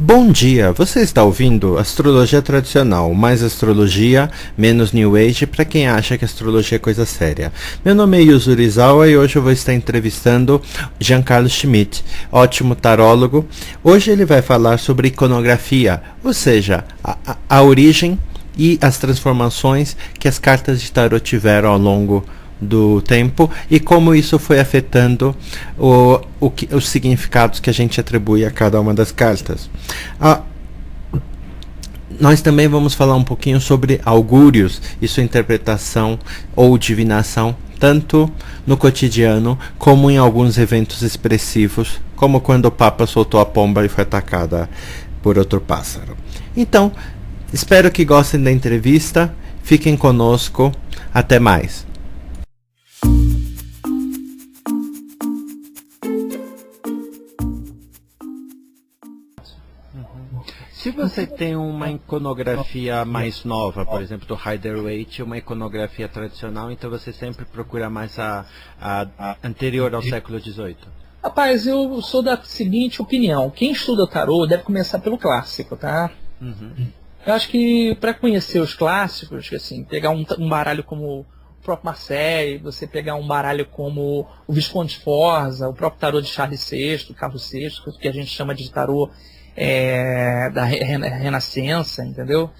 Bom dia, você está ouvindo Astrologia Tradicional, mais astrologia, menos New Age, para quem acha que astrologia é coisa séria. Meu nome é Yuzuru Izawa e hoje eu vou estar entrevistando Giancarlo Schmidt, ótimo tarólogo. Hoje ele vai falar sobre iconografia, ou seja, a origem e as transformações que as cartas de tarô tiveram ao longo do tempo e como isso foi afetando os significados que a gente atribui a cada uma das cartas. Nós também vamos falar um pouquinho sobre augúrios e sua interpretação ou divinação, tanto no cotidiano como em alguns eventos expressivos, como quando o Papa soltou a pomba e foi atacada por outro pássaro. Então, espero que gostem da entrevista, fiquem conosco, até mais. Se você tem uma iconografia mais nova, por exemplo, do Rider-Waite, uma iconografia tradicional, então você sempre procura mais a anterior ao século XVIII? Rapaz, eu sou da seguinte opinião. Quem estuda tarô deve começar pelo clássico, tá? Eu acho que para conhecer os clássicos, assim, pegar um baralho como o próprio Marseille, você pegar um baralho como o Visconde Sforza, o próprio tarô de Charles VI, Carlos VI, que a gente chama de tarô da Renascença, entendeu?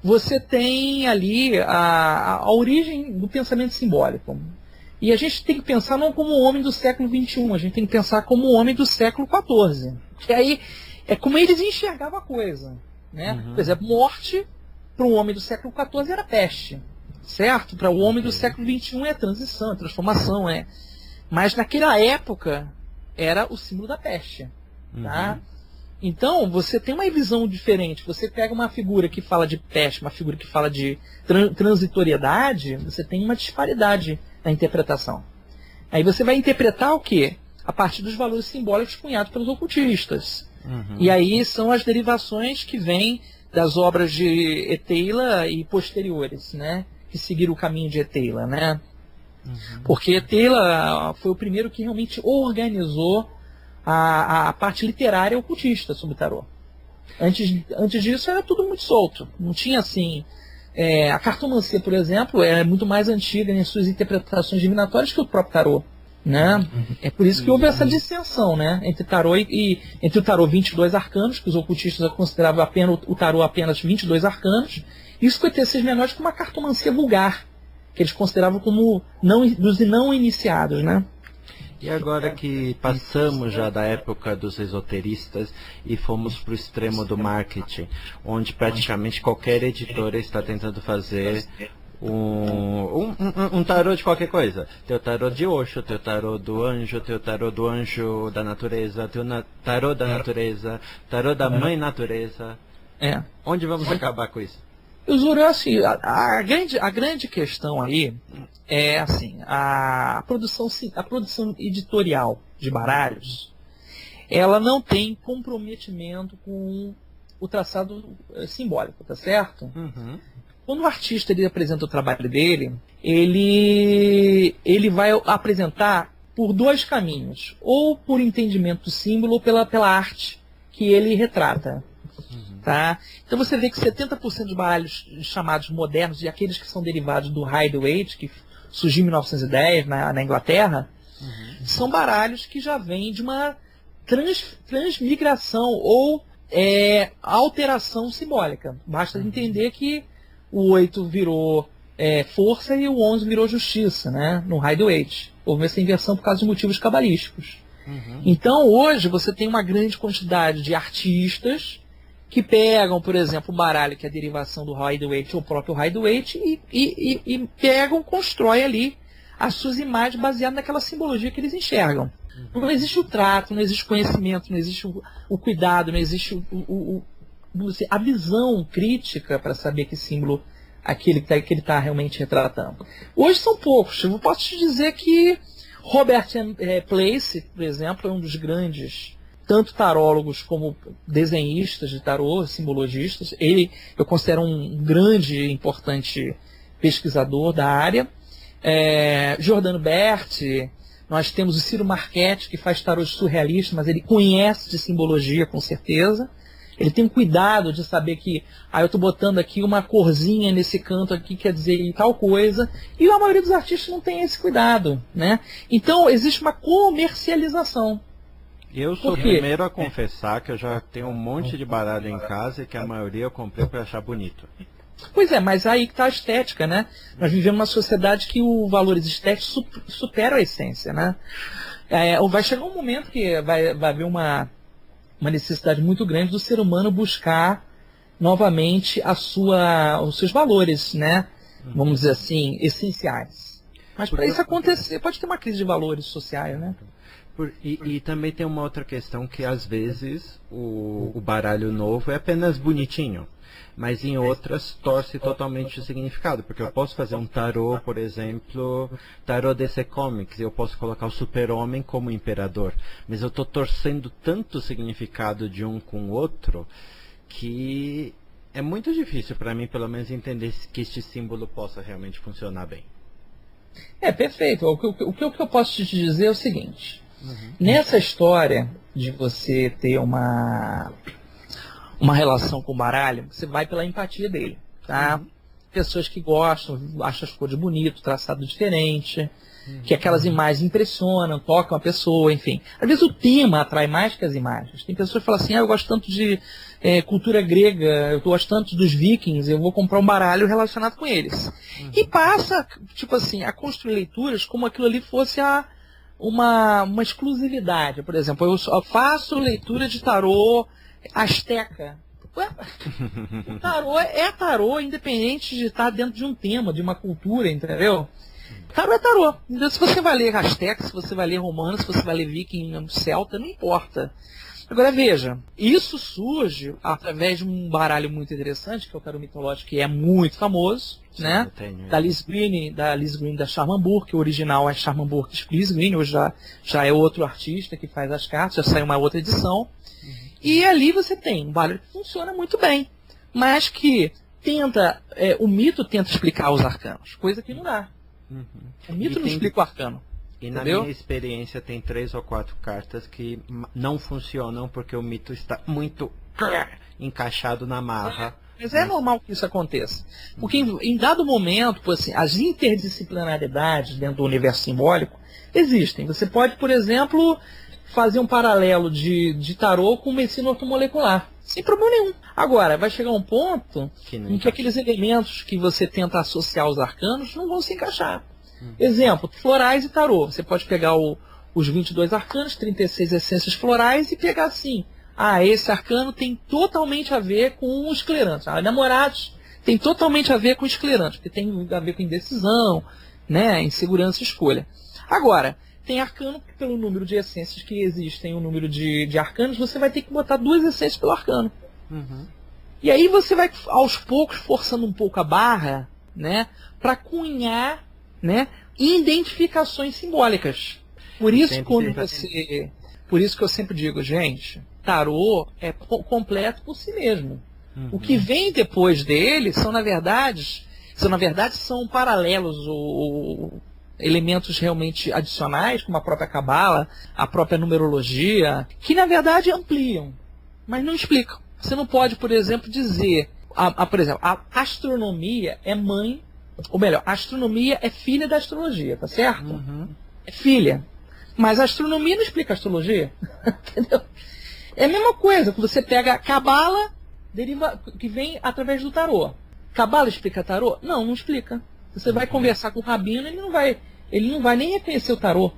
Você tem ali a origem do pensamento simbólico. E a gente tem que pensar não como homem do século XXI, a gente tem que pensar como homem do século XIV. Que aí é como eles enxergavam a coisa. Né? Por exemplo, morte para um homem do século XIV era peste. Certo? Para o homem do século XXI é transição, é transformação. Mas naquela época era o símbolo da peste. Tá? Então, você tem uma visão diferente. Você pega uma figura que fala de peste, uma figura que fala de transitoriedade, você tem uma disparidade na interpretação. Aí você vai interpretar o quê? A partir dos valores simbólicos cunhados pelos ocultistas. E aí são as derivações que vêm das obras de Eteila e posteriores, né? Que seguiram o caminho de Eteila, né? Porque Eteila foi o primeiro que realmente organizou a parte literária ocultista sobre tarô. Antes disso era tudo muito solto. Não tinha assim... a cartomancia, por exemplo, é muito mais antiga em suas interpretações divinatórias que o próprio tarô. Né? É por isso que houve essa dissensão, né? Entre tarô entre o tarô 22 arcanos, que os ocultistas consideravam o tarô apenas 22 arcanos, e os 56 menores como uma cartomancia vulgar, que eles consideravam como dos não iniciados, né? E agora que passamos já da época dos esoteristas e fomos para o extremo do marketing, onde praticamente qualquer editora está tentando fazer um tarô de qualquer coisa. Tem o tarô de Osho, tem o tarô do anjo, tem o tarô do anjo da natureza, tem o tarô da natureza, tarô da mãe natureza. Onde vamos acabar com isso? Eu juro assim, a grande questão aí é assim, a produção editorial de baralhos, ela não tem comprometimento com o traçado simbólico, tá certo? Quando o artista ele apresenta o trabalho dele, ele vai apresentar por dois caminhos, ou por entendimento do símbolo ou pela arte que ele retrata. Tá? Então você vê que 70% dos baralhos chamados modernos e aqueles que são derivados do Rider-Waite, que surgiu em 1910 na Inglaterra, são baralhos que já vêm de uma transmigração ou alteração simbólica. Basta entender que o 8 virou força e o 11 virou justiça, né? No Rider-Waite. Houve essa inversão por causa de motivos cabalísticos. Então hoje você tem uma grande quantidade de artistas que pegam, por exemplo, o baralho, que é a derivação do Rider-Waite, ou o próprio Rider-Waite, e pegam, constroem ali as suas imagens baseadas naquela simbologia que eles enxergam. Não existe o trato, não existe o conhecimento, não existe o cuidado, não existe a visão crítica para saber que símbolo aquele que ele está realmente retratando. Hoje são poucos. Eu posso te dizer que Robert Place, por exemplo, é um dos grandes tanto tarólogos como desenhistas de tarô, simbologistas. Eu considero um grande e importante pesquisador da área. Giordano Berti, nós temos o Ciro Marchetti, que faz tarô surrealista, mas ele conhece de simbologia, com certeza. Ele tem um cuidado de saber que, eu estou botando aqui uma corzinha nesse canto aqui, quer dizer tal coisa, e a maioria dos artistas não tem esse cuidado, né? Então, existe uma comercialização. Eu sou o primeiro a confessar que eu já tenho um monte de baralho em casa e que a maioria eu comprei para achar bonito. Pois é, mas aí que está a estética, né? Nós vivemos numa sociedade que os valores estéticos superam a essência, né? Vai chegar um momento que vai haver uma necessidade muito grande do ser humano buscar novamente os seus valores, né? Vamos dizer assim, essenciais. Mas para isso acontecer, pode ter uma crise de valores sociais, né? E também tem uma outra questão que às vezes o baralho novo é apenas bonitinho, mas em outras torce totalmente o significado, porque eu posso fazer um tarô, por exemplo, tarô DC Comics, e eu posso colocar o super-homem como imperador, mas eu estou torcendo tanto o significado de um com o outro que é muito difícil para mim, pelo menos, entender que este símbolo possa realmente funcionar bem. Perfeito. O que eu posso te dizer é o seguinte. Nessa história de você ter uma relação com o baralho, você vai pela empatia dele, tá? Pessoas que gostam, acham as cores bonitas, traçado diferente, que aquelas imagens impressionam, tocam a pessoa, enfim. Às vezes o tema atrai mais que as imagens. Tem pessoas que falam assim, eu gosto tanto de cultura grega, eu gosto tanto dos vikings, eu vou comprar um baralho relacionado com eles. E passa, tipo assim, a construir leituras como aquilo ali fosse uma exclusividade. Por exemplo, eu só faço leitura de tarô asteca. O tarô é tarô, independente de estar dentro de um tema, de uma cultura, entendeu? Tarô é tarô. Então, se você vai ler asteca, se você vai ler romano, se você vai ler viking, celta, não importa. Agora veja, isso surge através de um baralho muito interessante, que é o tarô mitológico, que é muito famoso, né? Da Liz Green, da Sharman Burke, o original é Sharman Burke Liz Green, hoje já é outro artista que faz as cartas, já saiu uma outra edição. E ali você tem um baralho que funciona muito bem, mas que o mito tenta explicar os arcanos, coisa que não dá. O mito não explica o arcano. E na minha experiência tem 3 ou 4 cartas que não funcionam porque o mito está muito encaixado na marra. Mas é normal que isso aconteça. Porque em dado momento, assim, as interdisciplinaridades dentro do universo simbólico existem. Você pode, por exemplo, fazer um paralelo de tarô com medicina ortomolecular. Sem problema nenhum. Agora, vai chegar um ponto em que aqueles elementos que você tenta associar aos arcanos não vão se encaixar. Exemplo, florais e tarô. Você pode pegar os 22 arcanos, 36 essências florais e pegar assim. Esse arcano tem totalmente a ver com o esclerante. Namorados tem totalmente a ver com o esclerante, porque tem a ver com indecisão, né, insegurança e escolha. Agora, tem arcano que pelo número de essências que existem, o número de arcanos, você vai ter que botar 2 essências pelo arcano. E aí você vai, aos poucos, forçando um pouco a barra, né, para cunhar, né, identificações simbólicas. Por isso que eu sempre digo, gente, tarô é completo por si mesmo. O que vem depois dele são na verdade são paralelos ou elementos realmente adicionais, como a própria cabala, a própria numerologia, que na verdade ampliam, mas não explicam. Você não pode, por exemplo, dizer, por exemplo, a astronomia é mãe, ou melhor, a astronomia é filha da astrologia, tá certo? É filha. Mas a astronomia não explica a astrologia. Entendeu? É a mesma coisa que você pega a cabala, que vem através do tarô. Cabala explica tarô? Não explica. Você vai conversar com o rabino, ele não vai nem reconhecer o tarô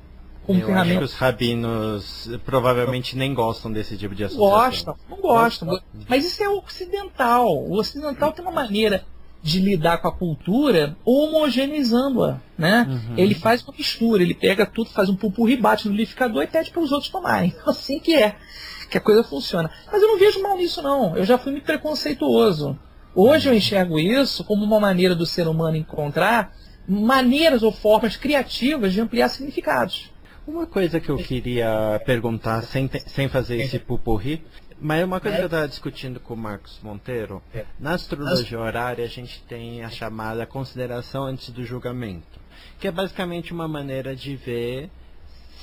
como ferramenta. Acho que os rabinos provavelmente nem gostam desse tipo de associação. Não gostam. Mas isso é ocidental. O ocidental tem uma maneira de lidar com a cultura homogeneizando-a, né? Ele faz uma mistura, ele pega tudo, faz um pupurri, bate no liquidificador e pede para os outros tomarem. Assim que a coisa funciona. Mas eu não vejo mal nisso, não. Eu já fui muito preconceituoso. Hoje eu enxergo isso como uma maneira do ser humano encontrar maneiras ou formas criativas de ampliar significados. Uma coisa que eu queria perguntar, sem fazer esse pupurri, mas é uma coisa que eu estava discutindo com o Marcos Monteiro. Na astrologia horária a gente tem a chamada consideração antes do julgamento, que é basicamente uma maneira de ver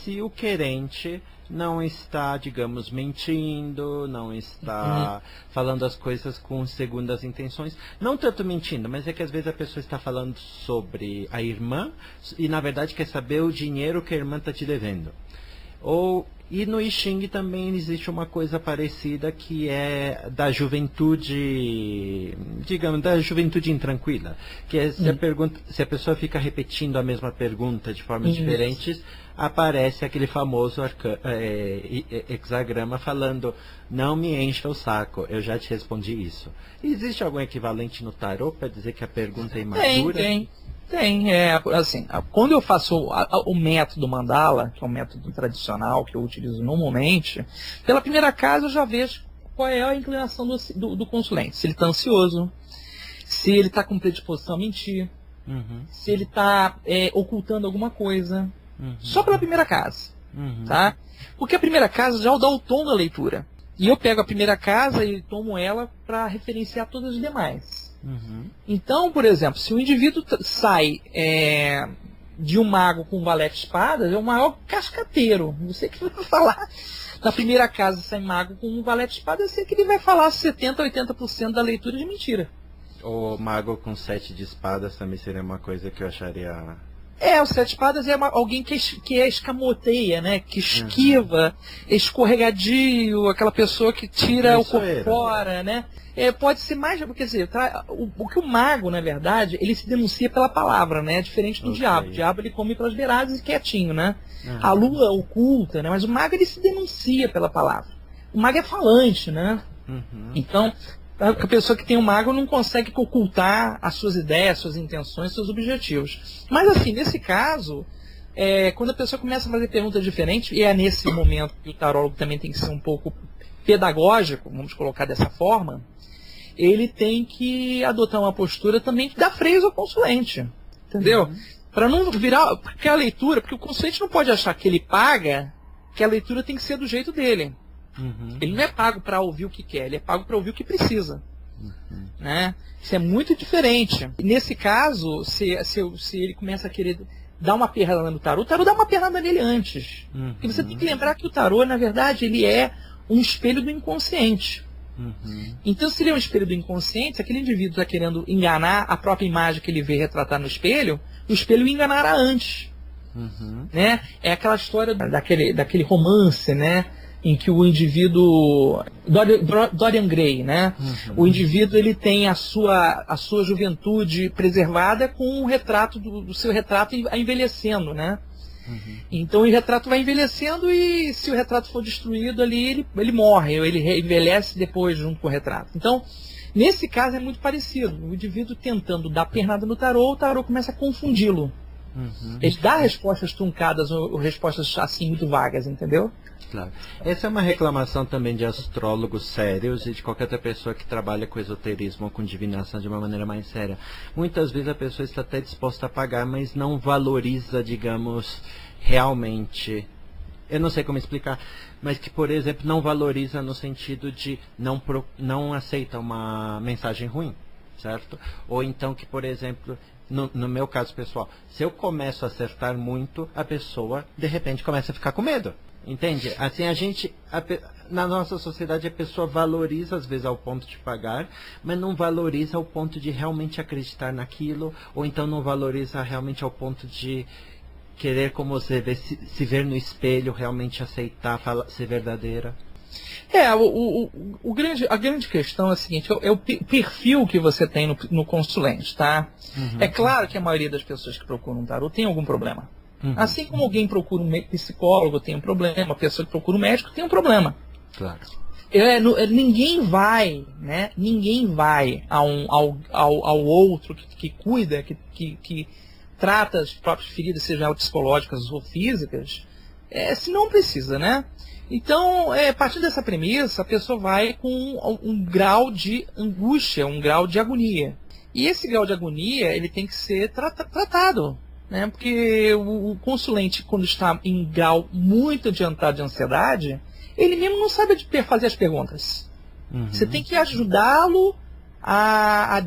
se o querente não está, digamos, mentindo, não está falando as coisas com segundas intenções. Não tanto mentindo, mas é que às vezes a pessoa está falando sobre a irmã e na verdade quer saber o dinheiro que a irmã está te devendo. E no I Ching também existe uma coisa parecida que é da juventude, digamos, da juventude intranquila. Que é se a pessoa fica repetindo a mesma pergunta de formas diferentes, aparece aquele famoso hexagrama falando, não me encha o saco, eu já te respondi isso. Existe algum equivalente no tarô para dizer que a pergunta é imadura? Tem, assim, quando eu faço o método mandala, que é um método tradicional que eu utilizo normalmente, pela primeira casa eu já vejo qual é a inclinação do consulente. Se ele está ansioso, se ele está com predisposição a mentir, se ele está ocultando alguma coisa. Só pela primeira casa, tá? Porque a primeira casa já dá o tom da leitura. E eu pego a primeira casa e tomo ela para referenciar todas as demais. Então, por exemplo, se o indivíduo sai de um mago com um valete de espadas, é o maior cascateiro. Você que vai falar. Na primeira casa, sai mago com um valete de espadas, eu sei que ele vai falar 70%, 80% da leitura de mentira. O mago com 7 de espadas também seria uma coisa que eu acharia... O 7 de espadas é alguém que escamoteia, né? Que esquiva, escorregadio, aquela pessoa que tira o corpo fora, né? Pode ser mais, quer dizer, o que o mago, na verdade, ele se denuncia pela palavra, né? Diferente do diabo. O diabo ele come pelas beiradas e quietinho, né? A lua oculta, né? Mas o mago ele se denuncia pela palavra. O mago é falante, né? Então, a pessoa que tem um mago não consegue ocultar as suas ideias, suas intenções, seus objetivos. Mas assim, nesse caso, quando a pessoa começa a fazer perguntas diferentes, e é nesse momento que o tarólogo também tem que ser um pouco pedagógico, vamos colocar dessa forma, ele tem que adotar uma postura também que dá freios ao consulente. Entendeu? Para não virar aquela leitura, porque o consulente não pode achar que ele paga, que a leitura tem que ser do jeito dele. Ele não é pago para ouvir o que quer, ele é pago para ouvir o que precisa. Né? Isso é muito diferente. Nesse caso, se ele começa a querer dar uma perrada no tarô, o tarô dá uma perrada nele antes. Porque você tem que lembrar que o tarô, na verdade, ele é um espelho do inconsciente. Então, se ele é um espelho do inconsciente, se aquele indivíduo está querendo enganar a própria imagem que ele vê retratada no espelho, o espelho o enganará antes. Né? É aquela história daquele romance, né? Em que o indivíduo, Dorian Gray, né? O indivíduo ele tem a sua juventude preservada com um retrato do seu retrato envelhecendo, né? Então o retrato vai envelhecendo e se o retrato for destruído ali, ele morre, ou ele envelhece depois junto com o retrato. Então, nesse caso é muito parecido. O indivíduo tentando dar pernada no tarô, o tarô começa a confundi-lo. Ele dá respostas truncadas ou respostas assim muito vagas, entendeu? Claro. Essa é uma reclamação também de astrólogos sérios e de qualquer outra pessoa que trabalha com esoterismo ou com divinação de uma maneira mais séria. Muitas vezes a pessoa está até disposta a pagar, mas não valoriza, digamos, realmente. Eu não sei como explicar, mas que, por exemplo, não valoriza no sentido de não aceita uma mensagem ruim, certo? Ou então que, por exemplo, no meu caso pessoal, se eu começo a acertar muito, a pessoa, de repente, começa a ficar com medo. Entende? Assim, na nossa sociedade a pessoa valoriza às vezes ao ponto de pagar, mas não valoriza ao ponto de realmente acreditar naquilo, ou então não valoriza realmente ao ponto de querer, como você vê, se ver no espelho, realmente aceitar, ser verdadeira. A grande questão é a seguinte, é o perfil que você tem no consulente, tá? É claro que a maioria das pessoas que procuram um tarô tem algum problema. Assim como alguém procura um psicólogo tem um problema, a pessoa que procura um médico tem um problema. Claro. Ninguém vai, né? Ninguém vai ao outro que cuida, que trata as próprias feridas, sejam psicológicas ou físicas, se não precisa, né? Então, partindo dessa premissa, a pessoa vai com um grau de angústia, um grau de agonia. E esse grau de agonia, ele tem que ser tratado. Né? Porque o consulente, quando está em grau muito adiantado de ansiedade, ele mesmo não sabe fazer as perguntas. Você tem que ajudá-lo a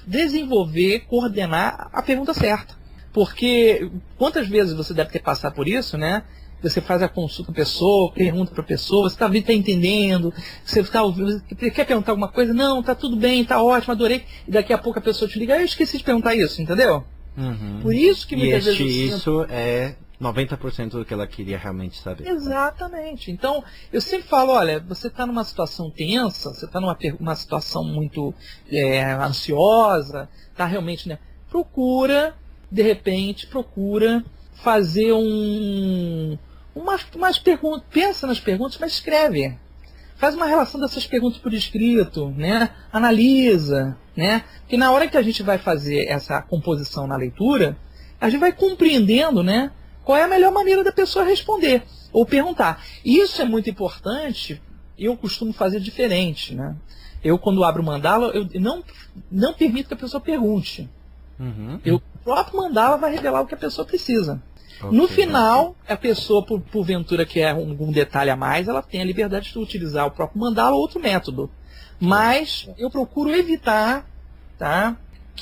desenvolver, coordenar a pergunta certa. Porque quantas vezes você deve ter passado por isso, né? Você faz a consulta com a pessoa, pergunta para a pessoa, você está entendendo, você quer perguntar alguma coisa? Não, tá tudo bem, tá ótimo, adorei. E daqui a pouco a pessoa te liga, eu esqueci de perguntar isso, entendeu? Por isso que muitas vezes... isso é 90% do que ela queria realmente saber. Exatamente. Então, eu sempre falo, olha, você está numa situação tensa, você está numa situação muito ansiosa, está realmente, né? De repente, procura fazer umas perguntas, pensa nas perguntas, mas escreve. Faz uma relação dessas perguntas por escrito, né? Analisa, né? Porque na hora que a gente vai fazer essa composição na leitura, a gente vai compreendendo, né? Qual é a melhor maneira da pessoa responder ou perguntar. Isso é muito importante, eu costumo fazer diferente, né? Eu, quando abro o mandala, eu não permito que a pessoa pergunte. O próprio mandala vai revelar o que a pessoa precisa. No final, a pessoa, porventura quer algum detalhe a mais, ela tem a liberdade de utilizar o próprio mandala ou outro método. Mas eu procuro evitar, tá?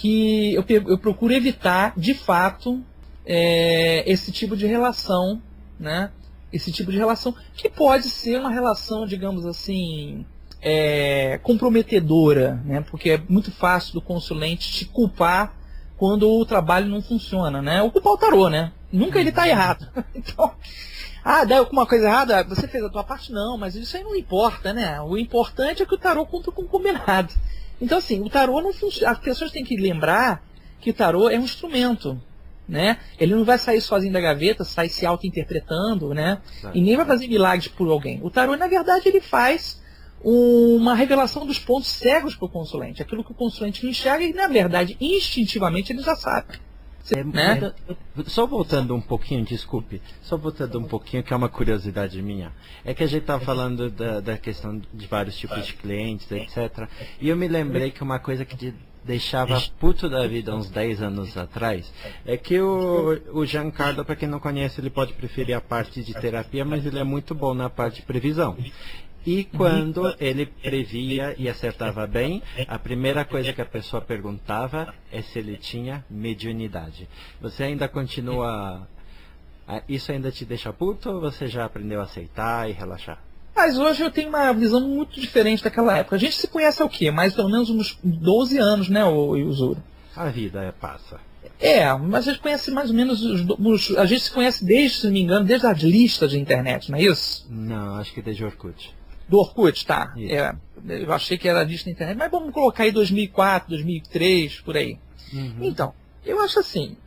Eu procuro evitar, de fato, esse tipo de relação, né? Esse tipo de relação que pode ser uma relação, digamos assim, comprometedora, né? Porque é muito fácil do consulente te culpar quando o trabalho não funciona, né? Ou culpar o tarô, né? Nunca ele está errado. Então, dá alguma coisa errada? Você fez a tua parte? Não, mas isso aí não importa, né? O importante é que o tarô cumpra com o combinado. Então, assim, o tarô não funciona. As pessoas têm que lembrar que o tarô é um instrumento, né? Ele não vai sair sozinho da gaveta, sair se auto-interpretando, né? E nem vai fazer milagres por alguém. O tarô, na verdade, ele faz uma revelação dos pontos cegos para o consulente. Aquilo que o consulente não enxerga e, na verdade, instintivamente ele já sabe. Né? Só voltando um pouquinho, desculpe, que é uma curiosidade minha. É que a gente estava falando da questão de vários tipos de clientes, etc. E eu me lembrei que uma coisa que te deixava puto da vida uns 10 anos atrás é que o Giancarlo, para quem não conhece, ele pode preferir a parte de terapia, mas ele é muito bom na parte de previsão. E quando ele previa e acertava bem, a primeira coisa que a pessoa perguntava é se ele tinha mediunidade. Você ainda continua... Isso ainda te deixa puto ou você já aprendeu a aceitar e relaxar? Mas hoje eu tenho uma visão muito diferente daquela época. A gente se conhece há o quê? Mais pelo menos uns 12 anos, né, Yuzuru? A vida passa. Mas a gente conhece mais ou menos a gente se conhece desde, se não me engano, desde as listas de internet, não é isso? Não, acho que desde Orkut. Do Orkut, tá. Eu achei que era lista na internet, mas vamos colocar aí 2004, 2003, por aí. Então, eu acho assim,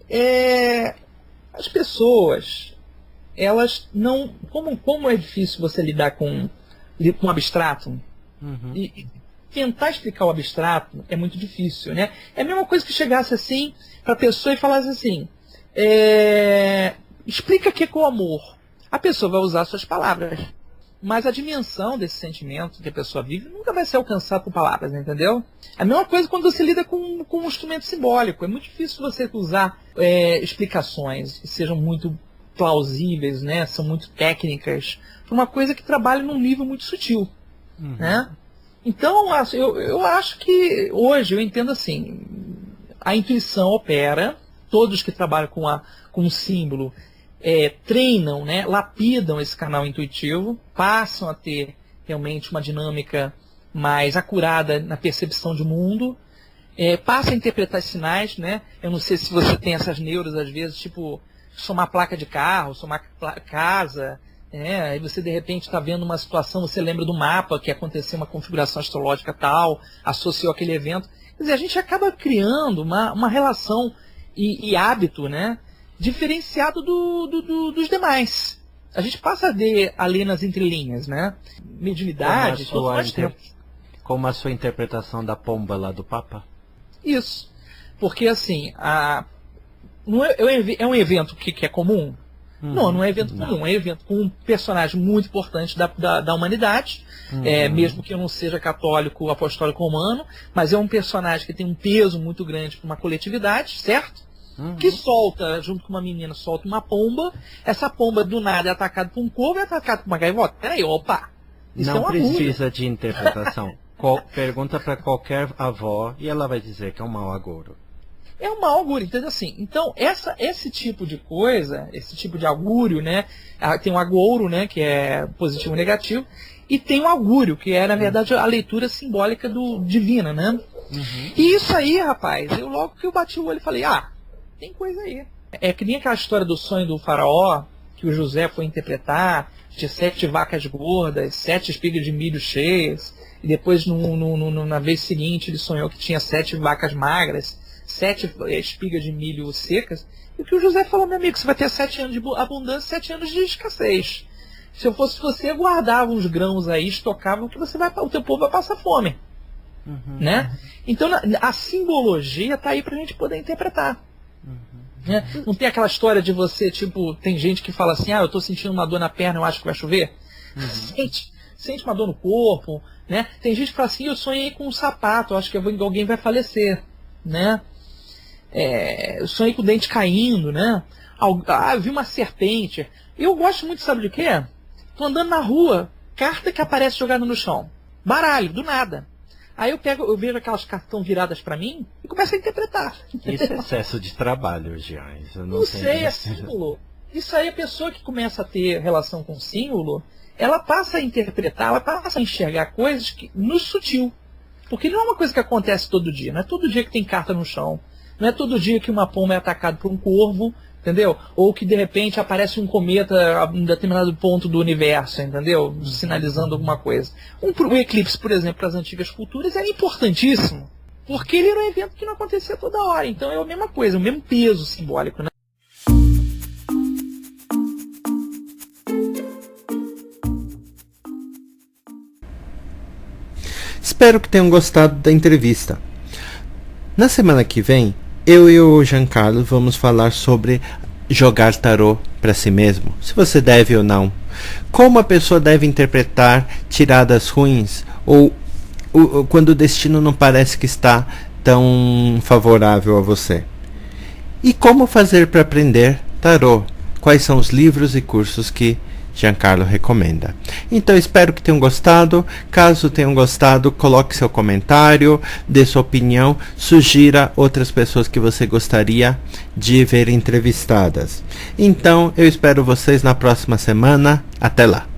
as pessoas, elas não... Como é difícil você lidar com abstrato, e tentar explicar o abstrato é muito difícil, né? É a mesma coisa que chegasse assim para a pessoa e falasse assim, explica o que é o amor. A pessoa vai usar suas palavras. Mas a dimensão desse sentimento que a pessoa vive nunca vai ser alcançada por palavras, entendeu? É a mesma coisa quando você lida com um instrumento simbólico. É muito difícil você usar explicações que sejam muito plausíveis, né? São muito técnicas, para uma coisa que trabalha num nível muito sutil. Né? Então, eu acho que hoje eu entendo assim, a intuição opera, todos que trabalham com um símbolo treinam, né, lapidam esse canal intuitivo, passam a ter realmente uma dinâmica mais acurada na percepção de mundo, passam a interpretar sinais, né? Eu não sei se você tem essas neuras às vezes, tipo somar placa de carro, somar casa, aí você de repente está vendo uma situação, você lembra do mapa que aconteceu uma configuração astrológica tal, associou aquele evento. Quer dizer, a gente acaba criando uma relação e hábito, né, diferenciado dos demais. A gente passa a ler nas entrelinhas, né? Mediunidade, como a sua interpretação da pomba lá do Papa? Isso. Porque assim, é um evento que é comum? Não é evento comum. É evento com um personagem muito importante da humanidade, mesmo que eu não seja católico apostólico romano, mas é um personagem que tem um peso muito grande para uma coletividade, certo? Que solta, junto com uma menina, solta uma pomba. Essa pomba do nada é atacada por um corvo e é atacada por uma gaivota. Peraí, opa! Isso não precisa de interpretação. Pergunta para qualquer avó e ela vai dizer que é um mau agouro. é um mau augúrio, entendeu? Assim, então, esse tipo de coisa, esse tipo de augúrio, né? Tem um agouro, né? Que é positivo e negativo, e tem um augúrio, que é, na verdade, a leitura simbólica do divina, né? E isso aí, rapaz, logo que eu bati o olho, falei, tem coisa aí. É que nem aquela história do sonho do faraó, que o José foi interpretar, de 7 vacas gordas, 7 espigas de milho cheias, e depois, na vez seguinte, ele sonhou que tinha 7 vacas magras, 7 espigas de milho secas, e o que o José falou, meu amigo, você vai ter 7 anos de abundância, 7 anos de escassez. Se eu fosse você, guardava uns grãos aí, estocava, que o teu povo vai passar fome. Né? Então, a simbologia está aí para a gente poder interpretar. Né? Não tem aquela história de você, tipo, tem gente que fala assim, eu estou sentindo uma dor na perna, eu acho que vai chover. Sente uma dor no corpo, né? Tem gente que fala assim, eu sonhei com um sapato, eu acho que alguém vai falecer, né? Eu sonhei com o dente caindo, né? Eu vi uma serpente. Eu gosto muito, sabe de quê? Tô andando na rua, carta que aparece jogada no chão, baralho, do nada. Aí eu vejo aquelas cartas que estão viradas para mim e começo a interpretar. Isso é excesso de trabalho, já. Não sei, é símbolo. Isso aí, a pessoa que começa a ter relação com símbolo, ela passa a interpretar, ela passa a enxergar coisas no sutil. Porque não é uma coisa que acontece todo dia. Não é todo dia que tem carta no chão. Não é todo dia que uma pomba é atacada por um corvo, entendeu? Ou que de repente aparece um cometa em determinado ponto do universo, entendeu? Sinalizando alguma coisa. Um eclipse, por exemplo, para as antigas culturas era importantíssimo. Porque ele era um evento que não acontecia toda hora. Então é a mesma coisa, o mesmo peso simbólico, né? Espero que tenham gostado da entrevista. Na semana que vem, eu e o Giancarlo vamos falar sobre jogar tarô para si mesmo, se você deve ou não, como a pessoa deve interpretar tiradas ruins ou quando o destino não parece que está tão favorável a você, e como fazer para aprender tarô, quais são os livros e cursos que Giancarlo recomenda. Então espero que tenham gostado. Caso tenham gostado, coloque seu comentário, dê sua opinião, sugira outras pessoas que você gostaria de ver entrevistadas. Então eu espero vocês na próxima semana. Até lá!